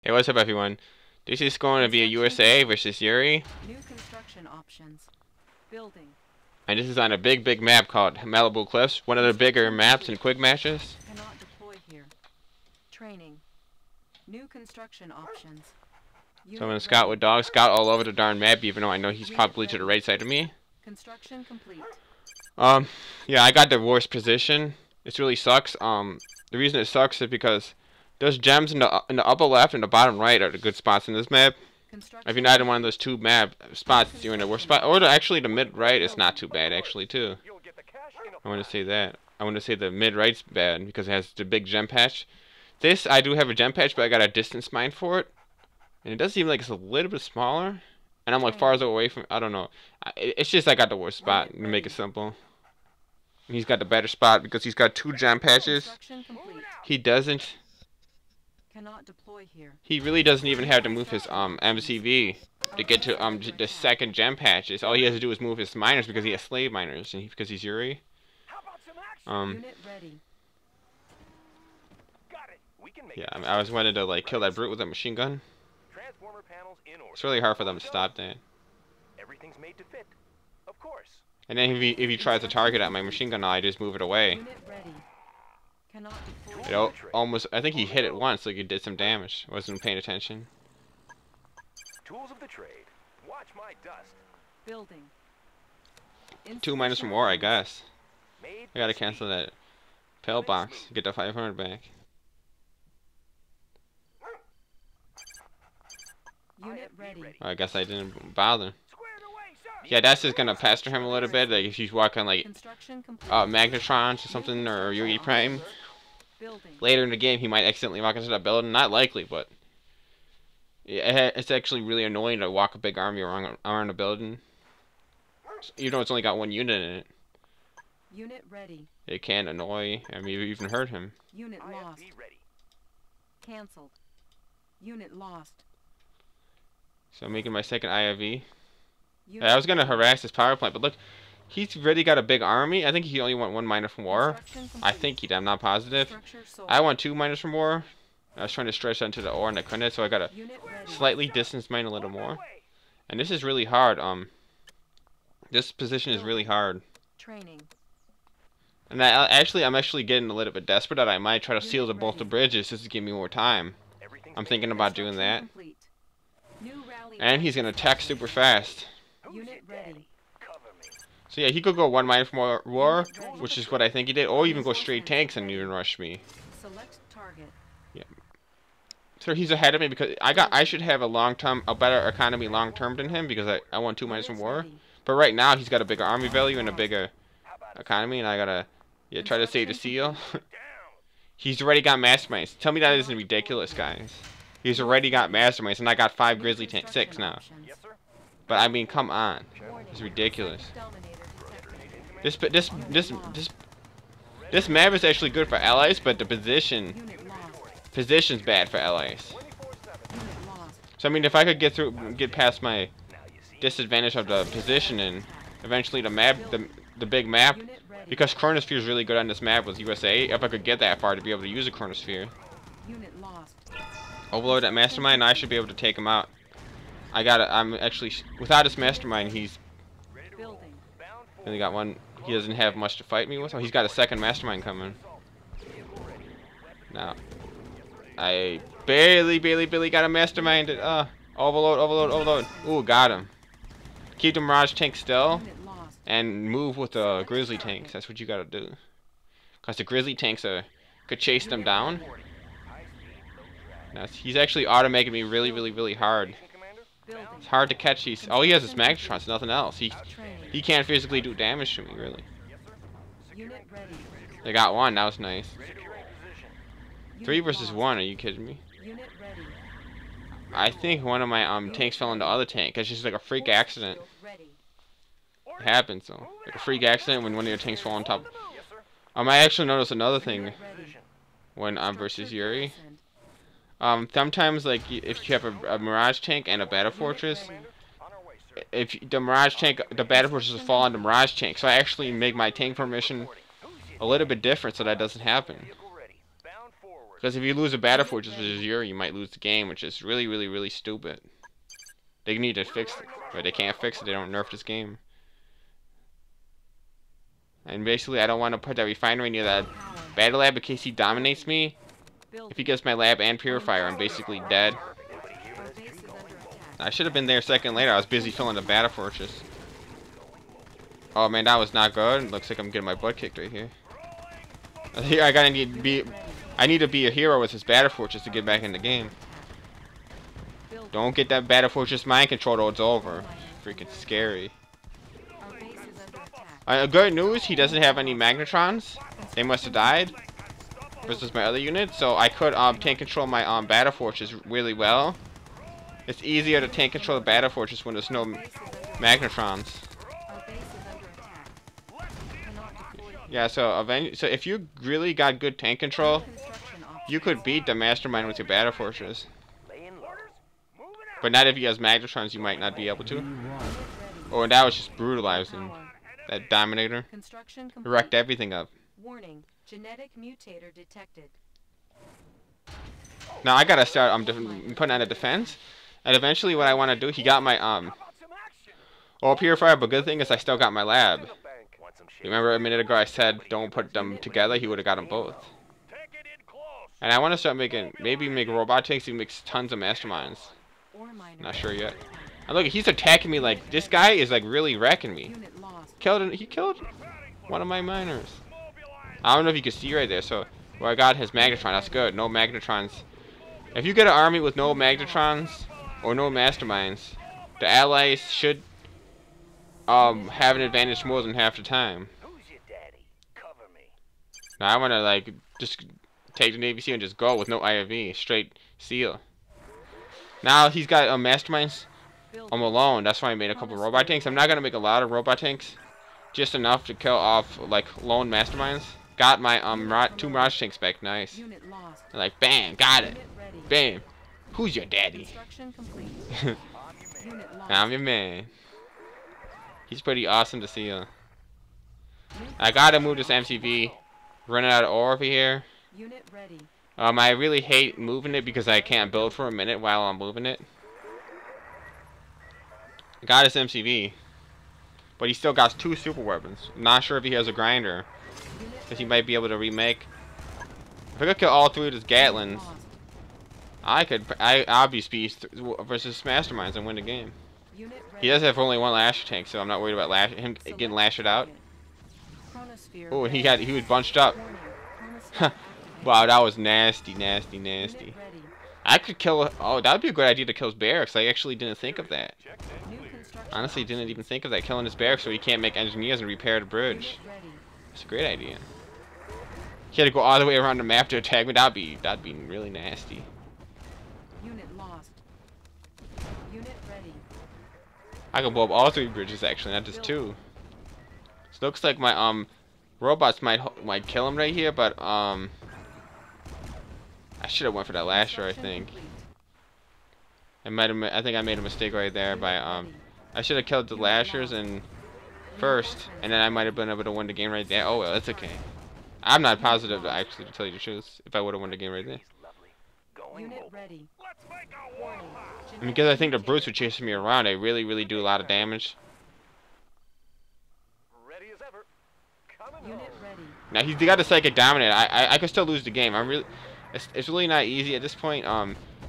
Hey, what's up, everyone? This is going to be a USA versus Yuri, New construction options. Building. and this is on a big map called Malibu Cliffs, one of the bigger maps in quick matches. Cannot deploy here. Training. New construction options. So I'm gonna scout with dogs, scout all over the darn map, even though I know he's probably to the right side of me. Construction complete. Yeah, I got the worst position. It really sucks. The reason it sucks is because those gems in the upper left and the bottom right are the good spots in this map. If you're not in one of those two map spots, you're in the worst spot. Or actually, the mid right is not too bad actually too. I want to say that. I want to say the mid right's bad because it has the big gem patch. This I do have a gem patch, but I got a distance mine for it, and it does seem like it's a little bit smaller. And I'm like farther away from. I don't know. It's just I got the worst spot to make it simple. He's got the better spot because he's got two gem patches. He doesn't. Cannot deploy here. He really doesn't even have to move his MCV to get to the second gem patches. All he has to do is move his miners because he has slave miners and because he's Yuri. Unit ready. Yeah, I was wanted to like kill that brute with a machine gun. It's really hard for them to stop that. Everything's made to fit. Of course. And then if he tries to target at my machine gun, I just move it away. Unit ready. Cannot deploy. It almost. I think he hit it once, like he did some damage. Wasn't paying attention. Tools of the trade. Watch my dust. Building. 2 minus from war, I guess. Made I gotta cancel that pillbox. Get the 500 back. Unit ready. I guess I didn't bother. squared away, sir. Yeah, that's just gonna pester him a little bit. Like if he's walking like Construction complete. Magnetrons or something, or Yuri Prime. Building. Later in the game, he might accidentally walk into that building. Not likely, but yeah, it's actually really annoying to walk a big army around a building. You know, it's only got one unit in it. Unit ready. It can annoy. I mean, you even hurt him. Unit lost. IFV ready. Cancelled. Unit lost. So I'm making my second IFV. Unit I was gonna harass his power plant, but look, he's really got a big army. I think he only want 1 miner from war. I think he did. I'm not positive. Structure sold. I want 2 miners from war. I was trying to stretch onto the ore and I couldn't, so I gotta Unit ready. slightly distance mine a little more. And this is really hard. This position is really hard. Training. And I'm actually getting a little bit desperate that I might try to seal both the bridges just to give me more time. I'm thinking about doing that. Complete. New rally. And he's gonna attack super fast. Unit ready. Cover me. So yeah, he could go 1 miner from war, which is what I think he did, or even go straight tanks and even rush me. Select target. So he's ahead of me because I should have a better economy long term than him because I want 2 miners from war. But right now he's got a bigger army value and a bigger economy, and I gotta try to save the seal. He's already got masterminds. Tell me that isn't ridiculous, guys. He's already got masterminds, and I got 5 grizzly tanks, 6 now. Yes, sir. But I mean, come on, it's ridiculous. This map is actually good for allies, but the position's bad for allies. So I mean, if I could get past my disadvantage of the position and eventually the map, the big map, because Chronosphere is really good on this map with USA. If I could get that far to be able to use a Chronosphere, overload that mastermind, I should be able to take him out. I'm actually without his mastermind, he's only got 1. He doesn't have much to fight me with. Oh, he's got a second mastermind coming. Now, I barely got a mastermind. Overload. Ooh, got him. Keep the Mirage tank still and move with the Grizzly tanks. That's what you gotta do. Cause the Grizzly tanks could chase them down. Now, he's actually automating me really hard. It's hard to catch these. All he has is Magnetrons, nothing else. He can't physically do damage to me, really. They got 1. That was nice. 3 versus 1. Are you kidding me? I think one of my tanks fell into the other tank. It's just like a freak accident. It happens though. Like a freak accident when one of your tanks fall on top. I actually noticed another thing when I'm versus Yuri. Sometimes like if you have a Mirage tank and a Battle Fortress, if the Mirage tank, the Battle Fortress will fall on the Mirage tank. So I actually make my tank formation a little bit different so that doesn't happen. Because if you lose a battle fortress versus Yuri, you might lose the game, which is really, really, really stupid. They need to fix it, but they can't fix it. They don't nerf this game. And basically, I don't want to put that refinery near that battle lab in case he dominates me. If he gets my lab and purifier, I'm basically dead. I should have been there a second later. I was busy filling the battle fortress. Oh man, that was not good. Looks like I'm getting my butt kicked right here. Here, I need to be a hero with this battle fortress to get back in the game. Don't get that battle fortress mind control or it's over. Freaking scary. Good news, he doesn't have any magnetrons. They must have died. Versus my other unit, so I could tank control my battle fortress really well. It's easier to tank control the battle fortress when there's no magnetrons. Yeah, so if you really got good tank control, you could beat the mastermind with your battle fortress. But not if he has magnetrons, you might not be able to. Oh, and that was just brutalizing. That Dominator wrecked everything up. Warning, genetic mutator detected. Now I gotta start putting on a defense, and eventually what I want to do, he got my purifier, but good thing is I still got my lab. Remember a minute ago I said don't put them together, he would have got them both. And I want to start maybe make robot tanks, he makes tons of masterminds. Not sure yet. And look, he's attacking me like, this guy is like really wrecking me. He killed one of my miners. I don't know if you can see right there, so where I got his magnetron, that's good. No magnetrons. If you get an army with no magnetrons or no masterminds, the allies should have an advantage more than half the time. Now I wanna like just take the Navy SEAL and just go with no IFV, straight SEAL. Now he's got masterminds. I'm alone. That's why I made a couple robot tanks. I'm not gonna make a lot of robot tanks, just enough to kill off like lone masterminds. Got my two Mirage tanks back. Nice. And like bam, got it. Bam. Who's your daddy? I'm your man. He's pretty awesome to see. I gotta move this MCV. Running out of ore over here. I really hate moving it because I can't build for a minute while I'm moving it. I got his MCV, but he still got two super weapons. I'm not sure if he has a grinder, because he might be able to remake. If I could kill all three of his Gatlins, I'll be speed versus masterminds and win the game. He does have only one lasher tank, so I'm not worried about him getting lashed out. Oh, and he was bunched up. Wow, that was nasty, nasty, nasty. I could kill. Oh, that would be a good idea to kill his barracks. I actually didn't think of that. Honestly, didn't even think of that. Killing his barracks so he can't make engineers and repair the bridge. It's a great idea. He had to go all the way around the map to attack me. That'd be really nasty. Unit lost. Unit ready. I could blow up all three bridges actually, not just two. So it looks like my robots might kill him right here, but I should have went for that lasher. I think. I think I made a mistake right there by I should have killed the lashers and first, and then I might have been able to win the game right there. Oh well, that's okay. I'm not positive actually, to tell you the truth, if I would have won the game right there. Unit ready. Because I think the brutes were chasing me around, they really, really do a lot of damage. Unit ready. Now he's got the psychic dominate. I could still lose the game. It's really not easy at this point.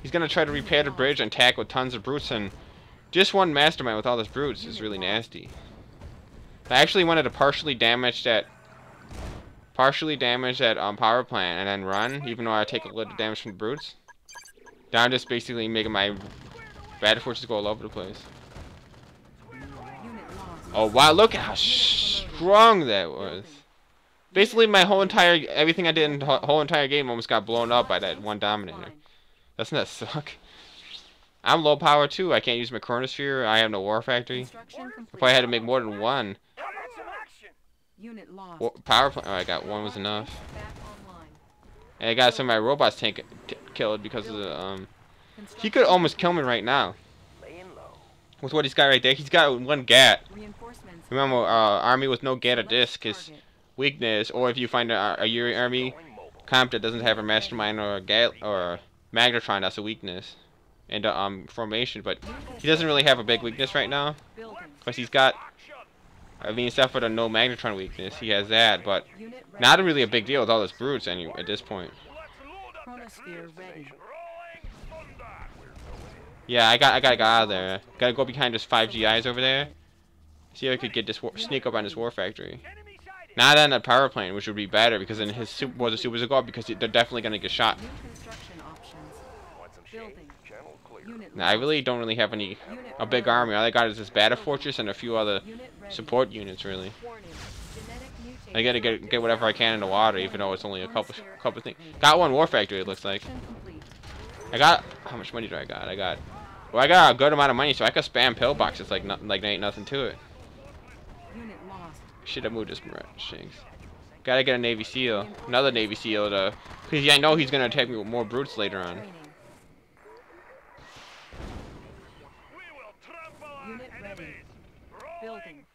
He's gonna try to repair the bridge and attack with tons of brutes, and just one mastermind with all those brutes is really nasty. I actually wanted to partially damage that power plant and then run, even though I take a little damage from the brutes. Now I'm just basically making my battle forces go all over the place. Oh wow, look at how strong that was. Basically my everything I did in the whole entire game almost got blown up by that one Dominator. Doesn't that suck? I'm low power too. I can't use my chronosphere. I have no war factory. If I had to make more than one. Power plant. Oh, I got one was enough. And I got some of my robots killed because of the he could almost kill me right now. With what he's got right there. He's got one GAT. Remember, army with no GAT or disc is weakness. Or if you find a Yuri army comp that doesn't have a mastermind or a magnetron. That's a weakness. And formation, but he doesn't really have a big weakness right now. Because he's got, I mean, except for the no magnetron weakness, he has that, but not really a big deal with all his brutes at this point. Chronosphere ready. Yeah, I gotta get out of there. Gotta go behind those 5 GIs over there. See if I could get this sneak up on this war factory. Not on a power plane, which would be better because then his super was a super go up because they're definitely gonna get shot. New construction options. Building. Unit Now I really don't really have a big army. All I got is this battle fortress and a few other support units really. warning. Genetic mutation. I gotta get whatever I can in the water, even though it's only a couple things. Got one war factory, it looks like. Complete. I got, how much money do I got? I got a good amount of money, so I could spam pillboxes like there ain't nothing to it. Unit lost. Should have moved this shanks. Gotta get a Navy SEAL, another Navy SEAL to, because I know he's gonna attack me with more brutes later on. Training. Unit ready. Building.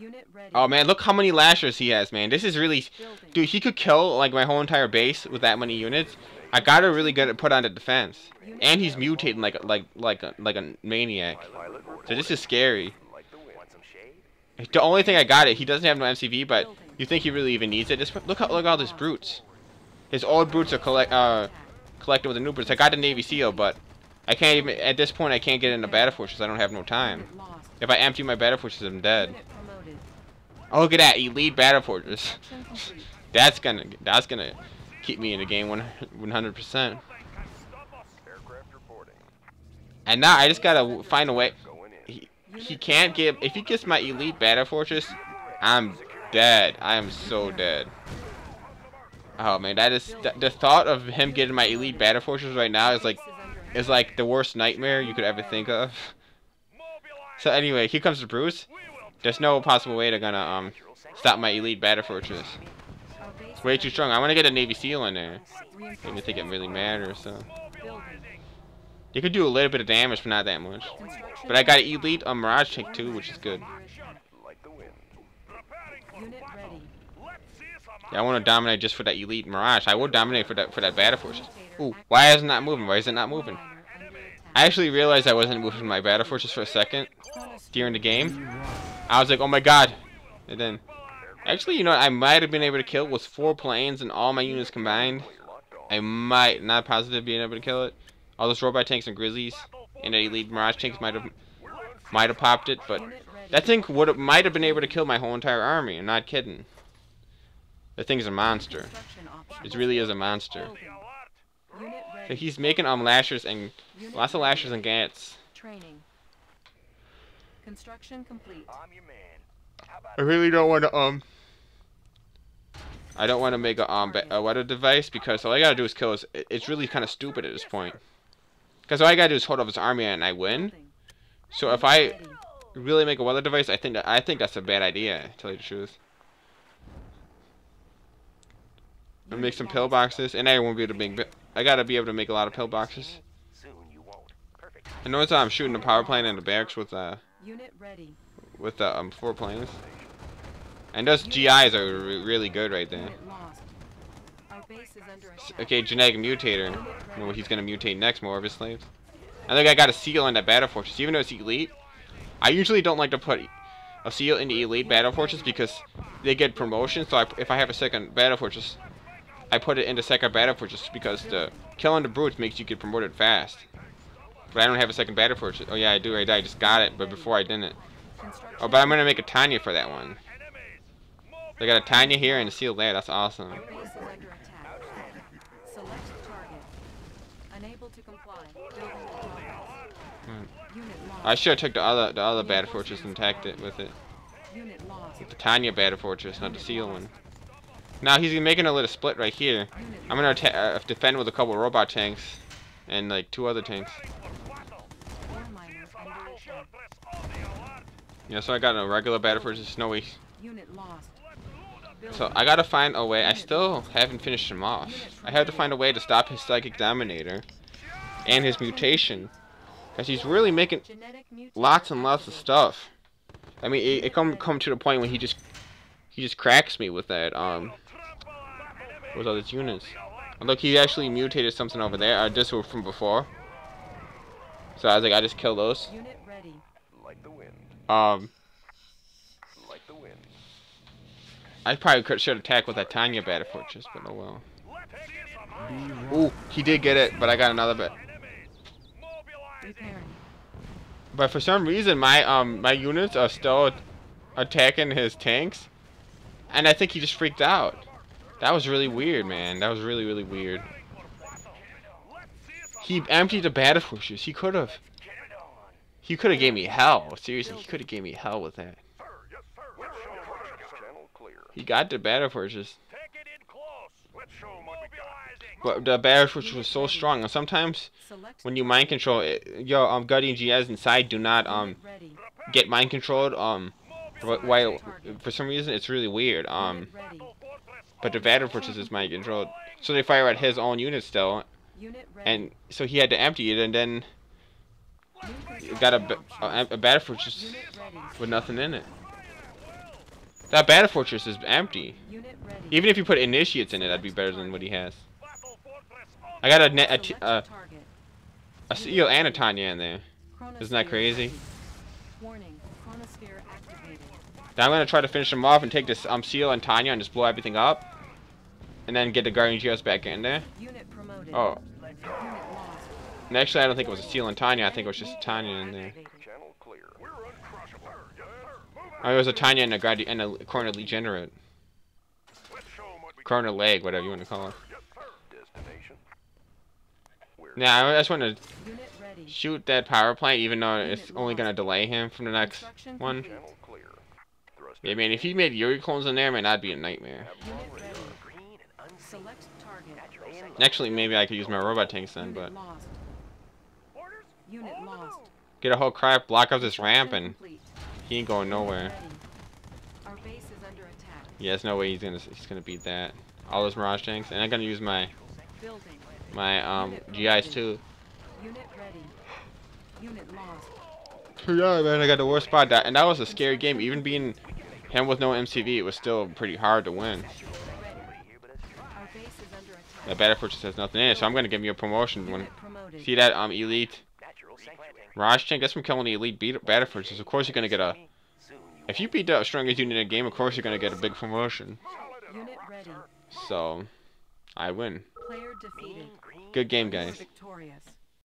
Unit ready. Oh man, look how many lashers he has, man. This is really, Building. dude. He could kill like my whole entire base with that many units. I gotta really get it put on the defense, and he's mutating like a maniac. So this is scary. The only thing I got he doesn't have no MCV, but you think he really even needs it? Look at all these brutes. His old brutes are collected with the new brutes. I got the Navy SEAL, but I can't even at this point. I can't get into battle fortress. I don't have no time. Unit lost. If I empty my battle fortress, I'm dead. Unit promoted. Oh, look at that elite battle fortress. Construction complete. That's gonna keep me in the game 100%. And now I just gotta find a way. He can't give. If he gets my elite battle fortress, I'm dead. I am so dead. Oh man, that is the thought of him getting my elite battle fortress right now is like the worst nightmare you could ever think of. So anyway, here comes the Bruce. There's no possible way they're gonna stop my elite battle fortress. Our base It's way too strong. I want to get a Navy SEAL in there. reinforced. Maybe think it really matters. So Building. you could do a little bit of damage, but not that much. Construction But I got an elite Mirage tank too, which is good. Unit ready. Yeah, I want to dominate just for that elite Mirage. I will dominate for that battle fortress. Ooh, why is it not moving? Why is it not moving? Miner under attack. I actually realized I wasn't moving my battle fortress for a second during the game. I was like, oh my god. And then, actually, you know, I might have been able to kill it with 4 planes and all my units combined. I might, not positive, being able to kill it. All those robot tanks and grizzlies and the elite Mirage tanks might have popped it, but that thing might have been able to kill my whole entire army. I'm not kidding. The thing's a monster. Construction options. It really is a monster. Building. Unit So ready. he's making lashers and Unit lots of ready. lashers and gants. Training. Construction complete. I'm your man. How about I really don't want to I don't want to make a weather device because all I gotta do is kill. It's really kind of stupid at this point. Because all I gotta do is hold up his army and I win. Building. So if I really make a weather device, I think that's a bad idea. To tell you the truth. I'll make some pillboxes, and I won't be able to make. I gotta be able to make a lot of pillboxes. soon you won't. Perfect. I notice I'm shooting the power plane in the barracks with Unit ready. 4 planes. And those GIs are really good right there. Unit lost. Our base is under attack. Okay, genetic mutator. I know what he's gonna mutate next, more of his slaves. I think I got a seal in that battle fortress, even though it's elite. I usually don't like to put a seal in the elite battle fortress because they get promotion. So if I have a second battle fortress, I put it into second battle fortress because the killing the brutes makes you get promoted fast. But I don't have a second battle fortress. Oh yeah, I do. I just got it, but before I didn't. Construction. Oh, but I'm gonna make a Tanya for that one. I got a Tanya here and a seal there. That's awesome. Our base is under attack. Select target. Unable to comply. Building in progress. Unit lost. I should have took the other battle fortress and attacked it with it. Unit lost. The Tanya battle fortress, not the seal one. Now he's making a little split right here. I'm gonna defend with a couple robot tanks and like 2 other tanks. Ore miner under attack. Yeah, so I got a regular battle fortress, snowy. Unit lost. So I gotta find a way. I still haven't finished him off. I have to find a way to stop his psychic dominator and his mutation, because he's really making Genetic mutation. lots and lots of stuff. I mean, it come to the point when he just cracks me with that Where's all these units? Oh, look, he actually mutated something over there. This was from before. So I was like, I just kill those. Unit ready. Like the wind. Like the wind. I probably should attack with that Tanya Battle Fortress, but oh well. Ooh, he did get it, but I got another bit. Repairing. But for some reason, my units are still attacking his tanks, and I think he just freaked out. That was really weird, man. That was really, really weird. He emptied the battle fortress. He could have gave me hell. Seriously, he could have gave me hell with that. He got the battle fortress. But the battle fortress was so strong, and sometimes when you mind control it, your Guardian GS inside do not get mind controlled. While for some reason it's really weird. But the battle fortress is mind controlled, so they fire at his own unit still, and so he had to empty it, and then got a battle fortress with nothing in it. That battle fortress is empty. Even if you put initiates in it, that'd be better than what he has. I got a seal and a Tanya in there. Isn't that crazy? Now I'm gonna try to finish him off and take this seal and Tanya and just blow everything up, and then get the Guardian GS back in there. Oh. And actually, I don't think it was a seal and Tanya. I think it was just a Tanya in there. Oh, it was a Tanya and a Guardian and a Corner Regenerate. Corner leg, whatever you want to call it. Now I just want to shoot that power plant, even though it's only gonna delay him from the next one. Yeah, man, if he made Yuri clones in there, man, that'd be a nightmare. Actually, maybe I could use my robot tanks then, but get a whole crap, block up this ramp, and he ain't going nowhere. Yeah, there's no way he's gonna beat that. All those Mirage tanks, and I'm gonna use my GIs too. Yeah, man, I got the worst spot, and that was a scary game. Even being him with no MCV, it was still pretty hard to win. That battle fortress has nothing in it, so I'm gonna give you a promotion. When see that elite Mirage tank, that's from killing the elite battle fortress. Of course you're gonna get a. If you beat the strongest unit in the game, of course you're gonna get a big promotion. So, I win. Good game, guys.